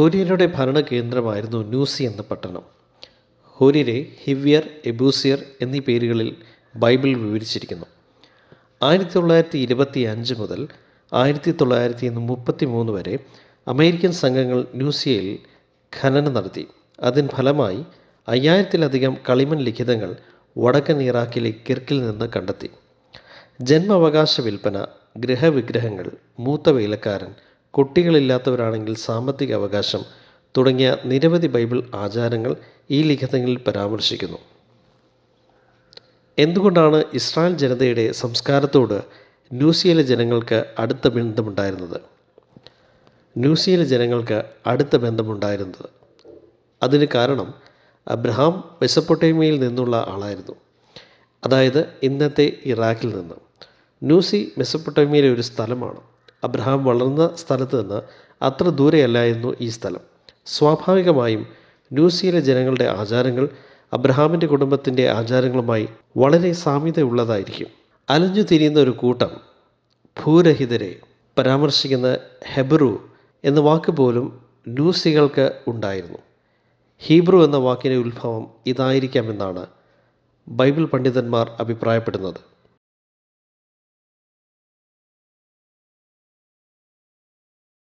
ഹോര്യരുടെ ഭരണകേന്ദ്രമായിരുന്നു ന്യൂസി എന്ന പട്ടണം. ഹോര്യരെ ഹിവ്യർ, എബൂസിയർ എന്നീ പേരുകളിൽ ബൈബിൾ വിവരിച്ചിരിക്കുന്നു. 1925 മുതൽ 1933 വരെ അമേരിക്കൻ സംഘങ്ങൾ ന്യൂസിയയിൽ ഖനനം നടത്തി. അതിൻ ഫലമായി 5000-ലധികം കളിമൺ ലിഖിതങ്ങൾ വടക്കൻ ഇറാഖിലെ കിർക്കിൽ നിന്ന് കണ്ടെത്തി. ജന്മാവകാശ വിൽപ്പന, ഗൃഹവിഗ്രഹങ്ങൾ, മൂത്ത വേലക്കാരൻ, കുട്ടികളില്ലാത്തവരാണെങ്കിൽ സാമ്പത്തിക അവകാശം തുടങ്ങിയ നിരവധി ബൈബിൾ ആചാരങ്ങൾ ഈ ലിഖിതങ്ങളിൽ പരാമർശിക്കുന്നു. എന്തുകൊണ്ടാണ് ഇസ്രായേൽ ജനതയുടെ സംസ്കാരത്തോട് ന്യൂസിയയിലെ ജനങ്ങൾക്ക് അടുത്ത ബന്ധമുണ്ടായിരുന്നത്? അതിന് കാരണം അബ്രഹാം മെസൊപ്പൊട്ടേമിയയിൽ നിന്നുള്ള ആളായിരുന്നു, അതായത് ഇന്നത്തെ ഇറാഖിൽ നിന്ന്. ന്യൂസി മെസൊപ്പൊട്ടേമിയയിലെ ഒരു സ്ഥലമാണ്. അബ്രഹാം വളർന്ന സ്ഥലത്ത് നിന്ന് അത്ര ദൂരെയല്ലായിരുന്നു ഈ സ്ഥലം. സ്വാഭാവികമായും ന്യൂസിയിലെ ജനങ്ങളുടെ ആചാരങ്ങൾ അബ്രഹാമിൻ്റെ കുടുംബത്തിൻ്റെ ആചാരങ്ങളുമായി വളരെ സാമ്യതയുള്ളതായിരിക്കും. അലഞ്ഞു തിരിയുന്ന ഒരു കൂട്ടം ഭൂരഹിതരെ പരാമർശിക്കുന്ന ഹെബ്രു എന്ന വാക്ക് പോലും ന്യൂസികൾക്ക് ഉണ്ടായിരുന്നു. ഹീബ്രു എന്ന വാക്കിൻ്റെ ഉത്ഭവം ഇതായിരിക്കാമെന്നാണ് ബൈബിൾ പണ്ഡിതന്മാർ അഭിപ്രായപ്പെടുന്നത്.